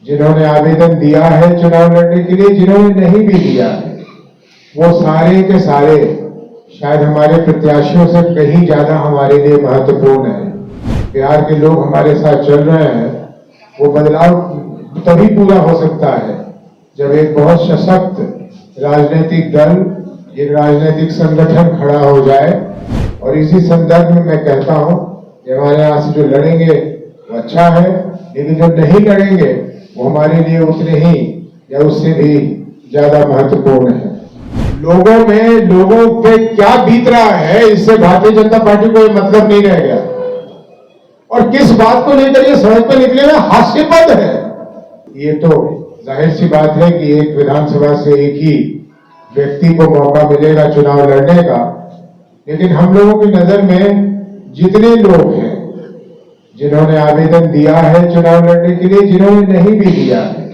जिन्होंने आवेदन दिया है चुनाव लड़ने के लिए, जिन्होंने नहीं भी दिया है, वो सारे के सारे शायद हमारे प्रत्याशियों से कहीं ज्यादा हमारे लिए महत्वपूर्ण है। बिहार के लोग हमारे साथ चल रहे हैं। वो बदलाव तभी पूरा हो सकता है जब एक बहुत सशक्त राजनीतिक दल, एक राजनीतिक संगठन खड़ा हो जाए। और इसी संदर्भ में मैं कहता हूं कि हमारे यहाँ से जो लड़ेंगे वो अच्छा है, लेकिन जो नहीं लड़ेंगे वो हमारे लिए उतने ही या उससे भी ज्यादा महत्वपूर्ण है। लोगों पे क्या बीत रहा है, इससे भारतीय जनता पार्टी को मतलब नहीं रह गया। और किस बात को लेकर ये सड़क पर निकले हुए हास्यास्पद है। ये तो जाहिर सी बात है कि एक विधानसभा से एक ही व्यक्ति को मौका मिलेगा चुनाव लड़ने का, लेकिन हम लोगों की नजर में जितने लोग हैं जिन्होंने आवेदन दिया है चुनाव लड़ने के लिए, जिन्होंने नहीं भी दिया है,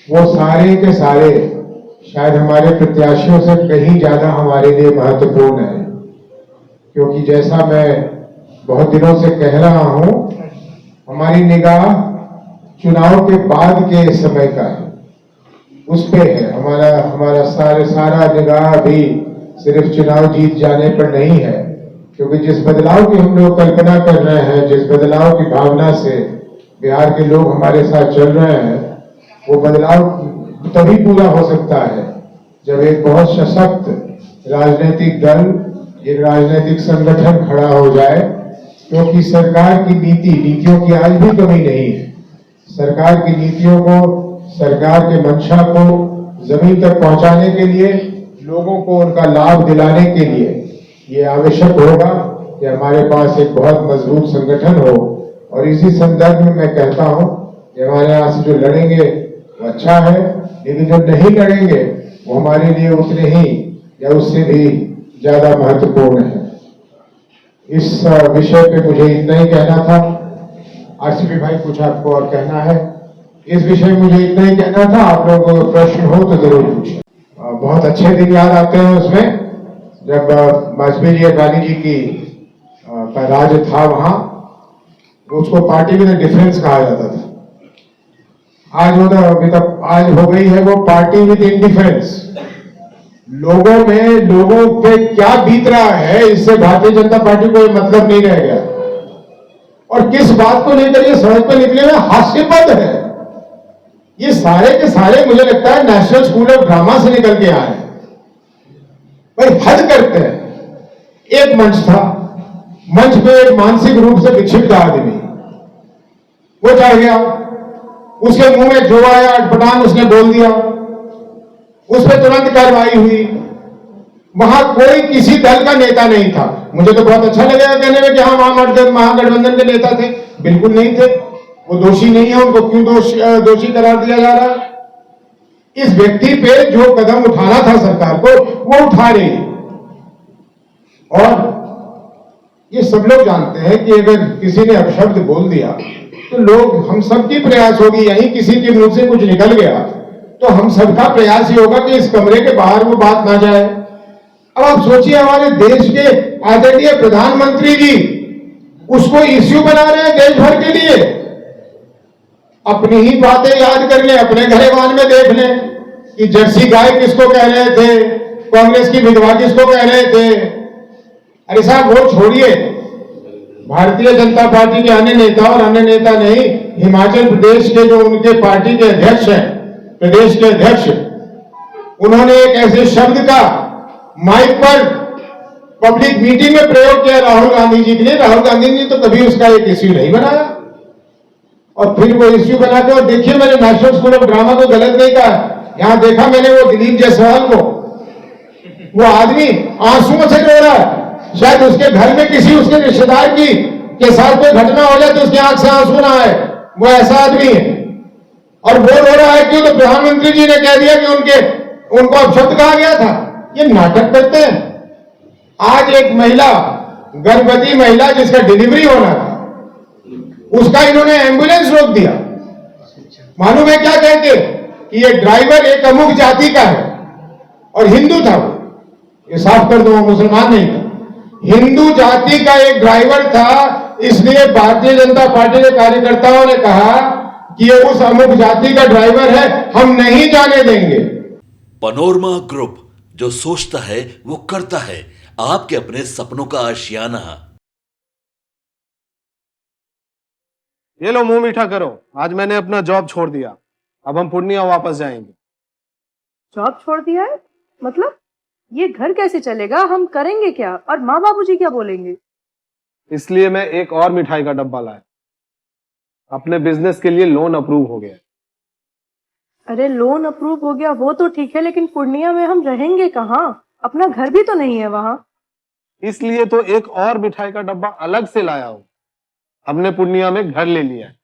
वो सारे के सारे शायद हमारे प्रत्याशियों से कहीं ज्यादा हमारे लिए महत्वपूर्ण है। क्योंकि जैसा मैं बहुत दिनों से कह रहा हूं, हमारी निगाह चुनाव के बाद के समय का है, उस पे है हमारा सारा निगाह भी सिर्फ चुनाव जीत जाने पर नहीं है। क्योंकि जिस बदलाव की हम लोग कल्पना कर रहे हैं, जिस बदलाव की भावना से बिहार के लोग हमारे साथ चल रहे हैं, वो बदलाव तभी पूरा हो सकता है जब एक बहुत सशक्त राजनीतिक दल, एक राजनीतिक संगठन खड़ा हो जाए। क्योंकि सरकार की नीतियों की आज भी कमी नहीं है। सरकार की नीतियों को, सरकार के मंशा को जमीन तक पहुंचाने के लिए, लोगों को उनका लाभ दिलाने के लिए ये आवश्यक होगा कि हमारे पास एक बहुत मजबूत संगठन हो। और इसी संदर्भ में मैं कहता हूं कि हमारे यहाँ से जो लड़ेंगे वो अच्छा है, लेकिन जो नहीं लड़ेंगे वो हमारे लिए उतने ही या उससे भी ज्यादा महत्वपूर्ण है। इस विषय पे मुझे इतना ही कहना था। आरसीपी भाई, कुछ आपको और कहना है? इस विषय में मुझे इतना ही कहना था। आप लोगों को प्रश्न हो तो जरूर पूछिए। बहुत अच्छे दिन याद आते हैं उसमें, जब वाजपेयी जी, अडवाणी जी की का राज था वहां, उसको पार्टी विद डिफरेंस कहा जाता था। आज हो गई है वो पार्टी विद इंडिफरेंस। लोगों पे क्या बीत रहा है, इससे भारतीय जनता पार्टी को मतलब नहीं रह गया। और किस बात को लेकर ये सड़क पर निकले हुए हास्यास्पद है। ये सारे के सारे मुझे लगता है नेशनल स्कूल ऑफ ड्रामा से निकल के आए हैं। भाई हद करते हैं। एक मंच था, मंच पे एक मानसिक रूप से विक्षिप्त आदमी, वो चढ़ गया, उसके मुंह में जो आया अटपटांग उसने बोल दिया, उस पर तुरंत कार्रवाई हुई। वहां कोई किसी दल का नेता नहीं था। मुझे तो बहुत अच्छा लगेगा कहने में कि हाँ वहां महागठबंधन के नेता थे। बिल्कुल नहीं थे। वो दोषी नहीं है, उनको क्यों दोषी करार दिया जा रहा है? इस व्यक्ति पे जो कदम उठाना था सरकार को, वो उठा रही है। और ये सब लोग जानते हैं कि अगर किसी ने अपशब्द बोल दिया तो लोग, हम सबकी प्रयास होगी, यहीं किसी के मुंह से कुछ निकल गया तो हम सबका प्रयास ही होगा कि इस कमरे के बाहर वो बात ना जाए। अब आप सोचिए, हमारे देश के आदरणीय प्रधानमंत्री जी उसको इश्यू बना रहे हैं देश भर के लिए। अपनी ही बातें याद कर लें, अपने घरेवान में देख लें कि जर्सी गाय किसको कह रहे थे, कांग्रेस की विधवा किसको कह रहे थे। अरे साहब, वो छोड़िए, भारतीय जनता पार्टी के अन्य नेता, और अन्य नेता नहीं, हिमाचल प्रदेश के जो उनके पार्टी के अध्यक्ष हैं, प्रदेश के अध्यक्ष, उन्होंने एक ऐसे शब्द का माइक पर पब्लिक मीटिंग में प्रयोग किया राहुल गांधी जी के लिए। राहुल गांधी ने तो कभी उसका एक इश्यू नहीं बनाया, और फिर वो इश्यू बना के, और देखिए मैंने नेशनल स्कूल ऑफ ड्रामा को गलत नहीं कहा। यहां देखा मैंने वो दिलीप जायसवाल को, वो आदमी आंसुओं से रो रहा है। शायद उसके घर में किसी उसके रिश्तेदार के साथ कोई घटना हो जाए तो उसकी आंख से आंसू ना आए, वो ऐसा आदमी है। और वो रो रहा है क्यों? तो प्रधानमंत्री जी ने कह दिया कि उनको अपशब्द कहा गया था। ये नाटक करते हैं। आज एक महिला, गर्भवती महिला जिसका डिलीवरी होना था, उसका इन्होंने एम्बुलेंस रोक दिया। मालूम है क्या कहते? कि ये ड्राइवर एक अमुक जाति का है और हिंदू था। वो, ये साफ कर दो, मुसलमान नहीं था, हिंदू जाति का एक ड्राइवर था। इसलिए भारतीय जनता पार्टी के कार्यकर्ताओं ने कहा कि ये उस अमुक जाति का ड्राइवर है, हम नहीं जाने देंगे। पनोरमा ग्रुप, जो सोचता है वो करता है। आपके अपने सपनों का आशियाना। ये लो मुंह मीठा करो, आज मैंने अपना जॉब छोड़ दिया। अब हम पूर्णिया वापस जाएंगे। जॉब छोड़ दिया है? मतलब ये घर कैसे चलेगा? हम करेंगे क्या? और माँ बाबूजी क्या बोलेंगे? इसलिए मैं एक और मिठाई का डब्बा लाया। अपने बिजनेस के लिए लोन अप्रूव हो गया। अरे लोन अप्रूव हो गया वो तो ठीक है, लेकिन पूर्णिया में हम रहेंगे कहाँ? अपना घर भी तो नहीं है वहां। इसलिए तो एक और मिठाई का डब्बा अलग से लाया हूं। हमने पूर्णिया में घर ले लिया है,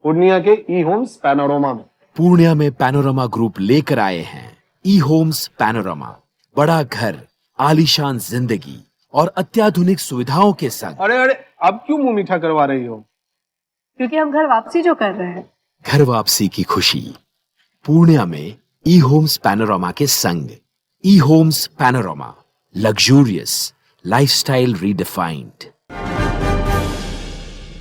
पूर्णिया के ई होम्स पैनोरमा में। पूर्णिया में पैनोरमा ग्रुप लेकर आए हैं ई होम्स पैनोरमा। बड़ा घर, आलीशान जिंदगी और अत्याधुनिक सुविधाओं के संग। अरे अरे, अब क्यों मुंह मीठा करवा रही हो? क्योंकि हम घर वापसी जो कर रहे हैं। घर वापसी की खुशी पूर्णिया में ई होम्स पैनोरमा के संग। E homes panorama, luxurious lifestyle redefined.